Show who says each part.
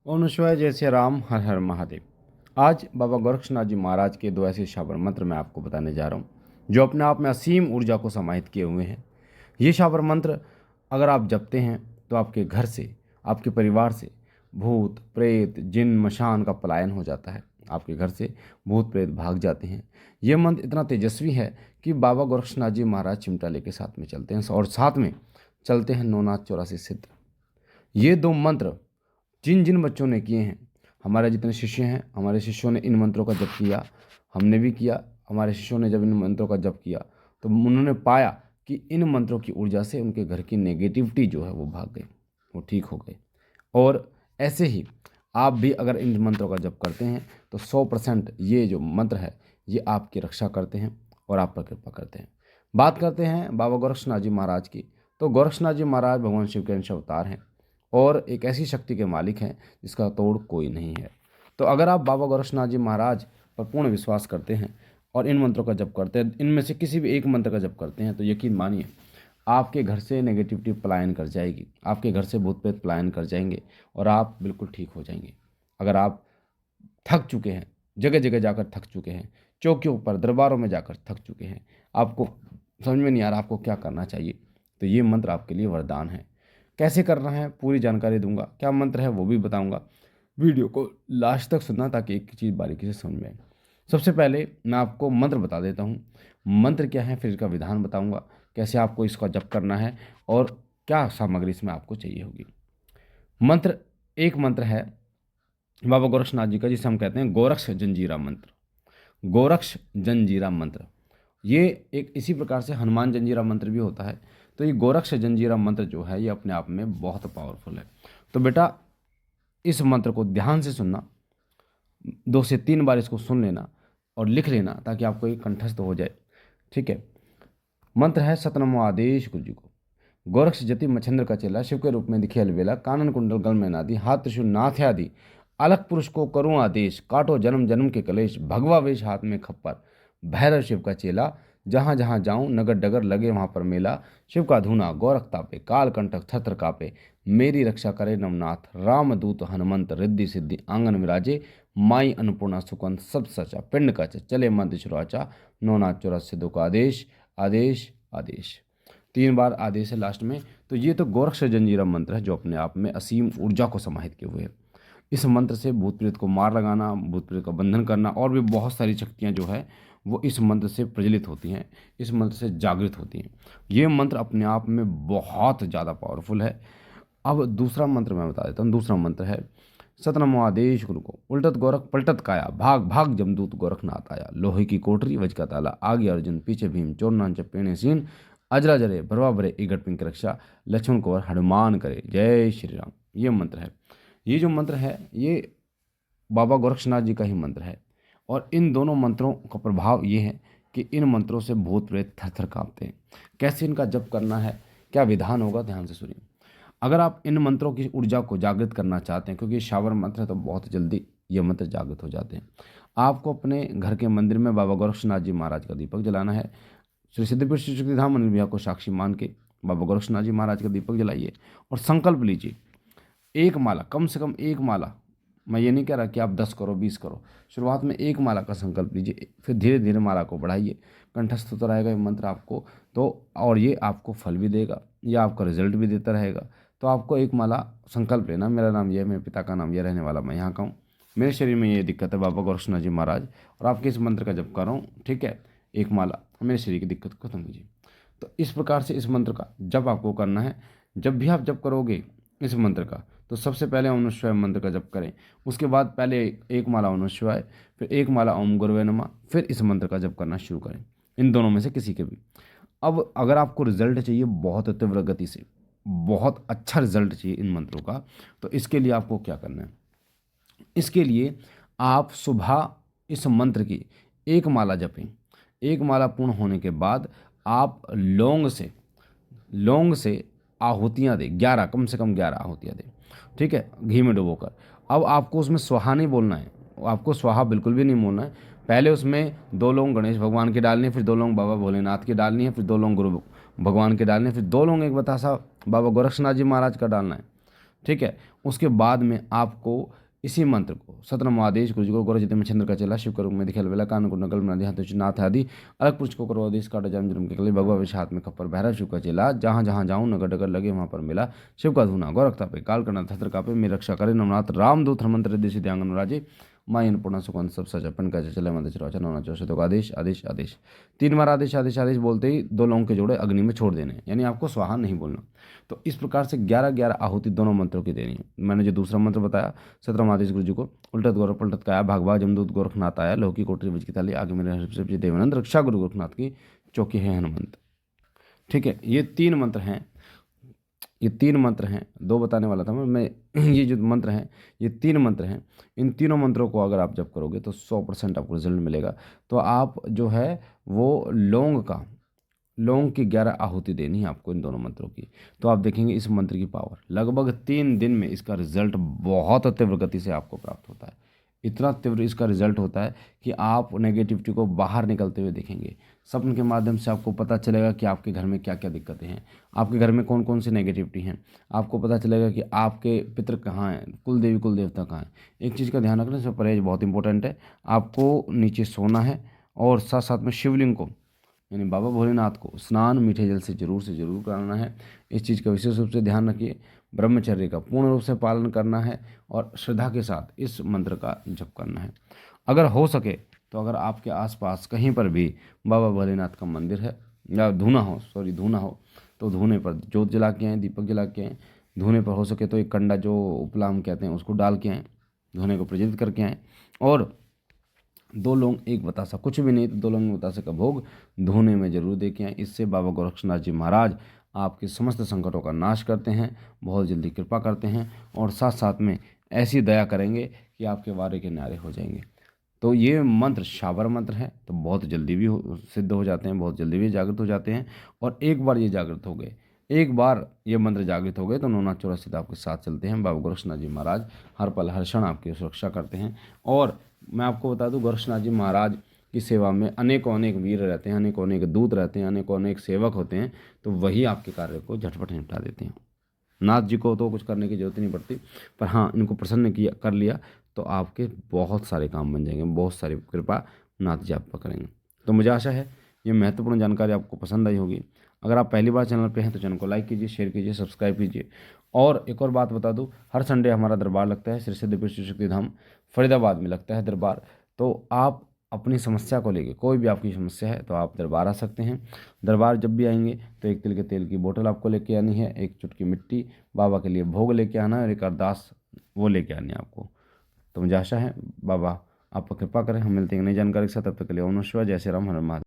Speaker 1: ओम नमः शिवाय। जय श्री राम। हर हर महादेव। आज बाबा गोरक्षनाथ जी महाराज के दो ऐसे शाबर मंत्र मैं आपको बताने जा रहा हूँ जो अपने आप में असीम ऊर्जा को समाहित किए हुए हैं। ये शाबर मंत्र अगर आप जपते हैं तो आपके घर से, आपके परिवार से भूत प्रेत जिन मशान का पलायन हो जाता है। आपके घर से भूत प्रेत भाग जाते हैं। ये मंत्र इतना तेजस्वी है कि बाबा गोरक्षनाथ जी महाराज चिमटा लेके साथ में चलते हैं और साथ में चलते हैं नौनाथ 84 सिद्ध। ये दो मंत्र जिन जिन बच्चों ने किए हैं, हमारे जितने शिष्य हैं, हमारे शिष्यों ने इन मंत्रों का जप किया, हमने भी किया। हमारे शिष्यों ने जब इन मंत्रों का जप किया तो उन्होंने पाया कि इन मंत्रों की ऊर्जा से उनके घर की नेगेटिविटी जो है वो भाग गई, वो ठीक हो गई। और ऐसे ही आप भी अगर इन मंत्रों का जप करते हैं तो 100% ये जो मंत्र है ये आपकी रक्षा करते हैं और आप पर कृपा करते हैं। बात करते हैं बाबा गोरक्षनाथ जी महाराज की। तो गोरक्षनाथ जी महाराज भगवान शिव के अंश अवतार हैं और एक ऐसी शक्ति के मालिक हैं जिसका तोड़ कोई नहीं है। तो अगर आप बाबा गोरक्षनाथ जी महाराज पर पूर्ण विश्वास करते हैं और इन मंत्रों का जप करते हैं, इनमें से किसी भी एक मंत्र का जप करते हैं, तो यकीन मानिए आपके घर से नेगेटिविटी पलायन कर जाएगी, आपके घर से भूत प्रेत पलायन कर जाएंगे और आप बिल्कुल ठीक हो जाएंगे। अगर आप थक चुके हैं, जगह जगह जाकर थक चुके हैं, चौकियों पर दरबारों में जाकर थक चुके हैं, आपको समझ में नहीं आ रहा आपको क्या करना चाहिए, तो ये मंत्र आपके लिए वरदान है। कैसे करना है पूरी जानकारी दूंगा, क्या मंत्र है वो भी बताऊंगा। वीडियो को लास्ट तक सुनना ताकि एक चीज़ बारीकी से समझ में आए। सबसे पहले मैं आपको मंत्र बता देता हूँ, मंत्र क्या है, फिर इसका विधान बताऊंगा, कैसे आपको इसका जप करना है और क्या सामग्री इसमें आपको चाहिए होगी। मंत्र एक मंत्र है बाबा गोरक्षनाथ जी का, जिसे हम कहते हैं गोरक्ष जंजीरा मंत्र। गोरक्ष जंजीरा मंत्र ये एक इसी प्रकार से हनुमान जंजीरा मंत्र भी होता है। तो ये गोरक्ष जंजीरा मंत्र जो है ये अपने आप में बहुत पावरफुल है। तो बेटा इस मंत्र को ध्यान से सुनना, 2 से 3 बार इसको सुन लेना और लिख लेना ताकि आपको ये कंठस्थ हो जाए। ठीक है। मंत्र है सतनमो आदेश गुरु जी को। गोरक्ष जति मच्छंद्र का चेला, शिव के रूप में दिखे अलबेला, कानन कुंडल गल में नादी, हाथ त्रिशूल नाथ आदि, अलग पुरुष को करूँ आदेश, काटो जन्म जन्म के कलेश, भगवा वेश हाथ में खप्पर, भैरव शिव का चेला, जहाँ जहाँ जाऊँ नगर डगर लगे वहाँ पर मेला, शिव का धूना गोरख तापे, काल कंटक छत्र कापे, मेरी रक्षा करे नवनाथ, राम दूत हनुमंत, रिद्धि सिद्धि आंगन विराजे, माई अन्नपूर्णा सुकंत सब सचा, पिंड का चले मंत्र शुरुआचा, नौनाथ 84 सिद्धों का आदेश आदेश आदेश। 3 बार आदेश है लास्ट में। तो ये तो गोरक्ष जंजीरा मंत्र है जो अपने आप में असीम ऊर्जा को समाहित किए हुए है। इस मंत्र से भूत प्रेत को मार लगाना, भूत प्रेत का बंधन करना और भी बहुत सारी शक्तियाँ जो है वो इस मंत्र से प्रज्वलित होती हैं, इस मंत्र से जागृत होती हैं। ये मंत्र अपने आप में बहुत ज़्यादा पावरफुल है। अब दूसरा मंत्र मैं बता देता हूँ। दूसरा मंत्र है सतनमो आदेश गुरु को। उल्टत गोरख पलटत काया, भाग भाग जमदूत गोरखनाथ आया, लोहे की कोठरी वज का ताला, आगे अर्जुन पीछे भीम, चोर नांच पेणे सीन, अजरा जरे भरवा भरे इगट पिंक रक्षा, लक्ष्मण कुंवर हनुमान करे, जय श्री राम। ये मंत्र है। ये जो मंत्र है ये बाबा गोरक्षनाथ जी का ही मंत्र है और इन दोनों मंत्रों का प्रभाव ये है कि इन मंत्रों से भूत प्रेत थर थर कांपते हैं। कैसे इनका जप करना है, क्या विधान होगा, ध्यान से सुनिए। अगर आप इन मंत्रों की ऊर्जा को जागृत करना चाहते हैं, क्योंकि ये शावर मंत्र है तो बहुत जल्दी ये मंत्र जागृत हो जाते हैं, आपको अपने घर के मंदिर में बाबा गोरक्षनाथ जी महाराज का दीपक जलाना है। श्री सिद्धपीठ श्री शक्तिधाम अनिल भैया को साक्षी मान के बाबा गोरक्षनाथ जी महाराज का दीपक जलाइए और संकल्प लीजिए एक माला, कम से कम एक माला। मैं ये नहीं कह रहा कि आप 10 करो 20 करो, शुरुआत में एक माला का संकल्प लीजिए, फिर धीरे धीरे माला को बढ़ाइए। कंठस्थ होता रहेगा ये मंत्र आपको तो, और ये आपको फल भी देगा, या आपका रिजल्ट भी देता रहेगा। तो आपको एक माला संकल्प लेना, मेरा नाम ये है, मेरे पिता का नाम ये, रहने वाला मैं यहाँ का हूँ, मेरे शरीर में ये दिक्कत है बाबा गोरक्षनाथ जी महाराज, और आपके इस मंत्र का जप कर रहा हूँ। ठीक है, एक माला, मेरे शरीर की दिक्कत खत्म कीजिए। तो इस प्रकार से इस मंत्र का जप आपको करना है। जब भी आप जप करोगे इस मंत्र का तो सबसे पहले ओम नमः शिवाय मंत्र का जप करें, उसके बाद पहले एक माला ओम नमः शिवाय, फिर एक माला ओम गुरुवे नमः, फिर इस मंत्र का जप करना शुरू करें, इन दोनों में से किसी के भी। अब अगर आपको रिजल्ट चाहिए बहुत तीव्र गति से, बहुत अच्छा रिजल्ट चाहिए इन मंत्रों का, तो इसके लिए आपको क्या करना है, इसके लिए आप सुबह इस मंत्र की एक माला जपें। एक माला पूर्ण होने के बाद आप लौंग से आहुतियाँ दें, 11, कम से कम 11 आहुतियाँ दें। ठीक है, घी में डुबोकर। अब आपको उसमें स्वाहा नहीं बोलना है, आपको स्वाहा बिल्कुल भी नहीं बोलना है। पहले उसमें 2 लौंग गणेश भगवान की डालनी है, फिर 2 लौंग बाबा भोलेनाथ की डालनी है, फिर 2 लौंग गुरु भगवान के डालने, फिर 2 लौंग एक बतासा बाबा गोरक्षनाथ जी महाराज का डालना है। ठीक है, उसके बाद में आपको इसी मंत्र को सतनाम आदेश गुरु जी को गौर जिते में चंद्र का चला शिव करुग में दिखल वेला कान को नकल बना हाथ नाथ आदि अलग पुरुष को करो आदेश काटा जन्म जन्म के कले भगवा विष हाथ में खप्पर भैरव शिव का चेला जहाँ जहाँ जाऊँ नगर डगर लगे वहाँ पर मिला शिव का धुना गोरखता पे काल करना थत्र का पे मेरी रक्षा करे नवनाथ रामदूत हनुमंत्र देशी द्यांगन राजे माँ अन्नपूर्णा सुकन सब सचा पन का चले मंदिर चरवाचा नौना चौसठ आदेश आदेश आदेश 3 बार आदेश आदेश आदेश बोलते ही 2 लौंग के जोड़े अग्नि में छोड़ देने, यानी आपको स्वाहा नहीं बोलना। तो इस प्रकार से 11-11 आहुति दोनों मंत्रों की देनी है। मैंने जो दूसरा मंत्र बताया 17 आदेश गुरु जी को उल्टत गौरव पलटत काया भागवा जमदूत गोरखनाथ आया लौकी कोटरी विज की ताली आगे मेरे हर्ष देवानंद रक्षा गुरु गोरखनाथ की चौकी है हनुमंत। ठीक है, ये 3 मंत्र हैं, ये 3 मंत्र हैं, 2 बताने वाला था मैं ये जो मंत्र हैं ये 3 मंत्र हैं। इन तीनों मंत्रों को अगर आप जप करोगे तो 100% आपको रिजल्ट मिलेगा। तो आप जो है वो लौंग की 11 आहुति देनी है आपको इन दोनों मंत्रों की। तो आप देखेंगे इस मंत्र की पावर लगभग 3 दिन में इसका रिजल्ट बहुत तीव्र गति से आपको प्राप्त होता है। इतना तीव्र इसका रिजल्ट होता है कि आप नेगेटिविटी को बाहर निकलते हुए देखेंगे। स्वप्न के माध्यम से आपको पता चलेगा कि आपके घर में क्या क्या दिक्कतें हैं, आपके घर में कौन कौन सी नेगेटिविटी हैं। आपको पता चलेगा कि आपके पितृ कहाँ हैं, कुल देवी कुल देवता कहाँ हैं। एक चीज़ का ध्यान रखना, इसमें परहेज बहुत इंपॉर्टेंट है। आपको नीचे सोना है और साथ साथ में शिवलिंग को यानी बाबा भोलेनाथ को स्नान मीठे जल से जरूर कराना है। इस चीज़ का विशेष रूप से ध्यान रखिए। ब्रह्मचर्य का पूर्ण रूप से पालन करना है और श्रद्धा के साथ इस मंत्र का जप करना है। अगर हो सके तो अगर आपके आसपास कहीं पर भी बाबा भोलेनाथ का मंदिर है या धूना हो तो धूने पर जोत जला के आएँ, दीपक जला के आएँ। धूने पर हो सके तो एक कंडा जो उपलाम कहते हैं उसको डाल के आएँ, धूने को प्रज्वलित करके आएँ और 2 लौंग 1 बतासा, कुछ भी नहीं तो 2 लौंग बतासे का भोग धूने में जरूर दे के आएँ। इससे बाबा गोरक्षनाथ जी महाराज आपके समस्त संकटों का नाश करते हैं, बहुत जल्दी कृपा करते हैं और साथ साथ में ऐसी दया करेंगे कि आपके वारे के न्यारे हो जाएंगे। तो ये मंत्र शाबर मंत्र है, तो बहुत जल्दी भी सिद्ध हो जाते हैं, बहुत जल्दी भी जागृत हो जाते हैं। और एक बार ये जागृत हो गए, एक बार ये मंत्र जागृत हो गए तो नौनाथ चौरा स्थित आपके साथ चलते हैं। बाबा गोरक्षनाथ जी महाराज हर पल हर क्षण आपकी सुरक्षा करते हैं। और मैं आपको बता दूं, गोरक्षनाथ जी महाराज की सेवा में अनेकों अनेक वीर रहते हैं, अनेकों अनेक दूत रहते हैं, अनेकों अनेक सेवक होते हैं, तो वही आपके कार्य को झटपट निपटा देते हैं। नाथ जी को तो कुछ करने की जरूरत नहीं पड़ती, पर हाँ इनको प्रसन्न किया कर लिया तो आपके बहुत सारे काम बन जाएंगे, बहुत सारी कृपा नाथ जी आप पर करेंगे। तो मुझे आशा है ये महत्वपूर्ण जानकारी आपको पसंद आई होगी। अगर आप पहली बार चैनल पे हैं तो चैनल को लाइक कीजिए, शेयर कीजिए, सब्सक्राइब कीजिए। और एक और बात बता दूं, हर संडे हमारा दरबार लगता है, श्री सिद्धपीठ शिव शक्ति धाम फरीदाबाद में लगता है दरबार। तो आप अपनी समस्या को लेके, कोई भी आपकी समस्या है तो आप दरबार आ सकते हैं। दरबार जब भी आएंगे तो एक तिल के तेल की बोतल आपको लेके आनी है, एक चुटकी मिट्टी, बाबा के लिए भोग लेके आना है और एक अरदास वो लेके आनी है आपको। तो मुझे आशा है बाबा आप पर कृपा करें। हम मिलते हैं नई जानकारी के साथ, तब तक के लिए ओम नमः शिवाय, जय श्री राम, हर हर महादेव।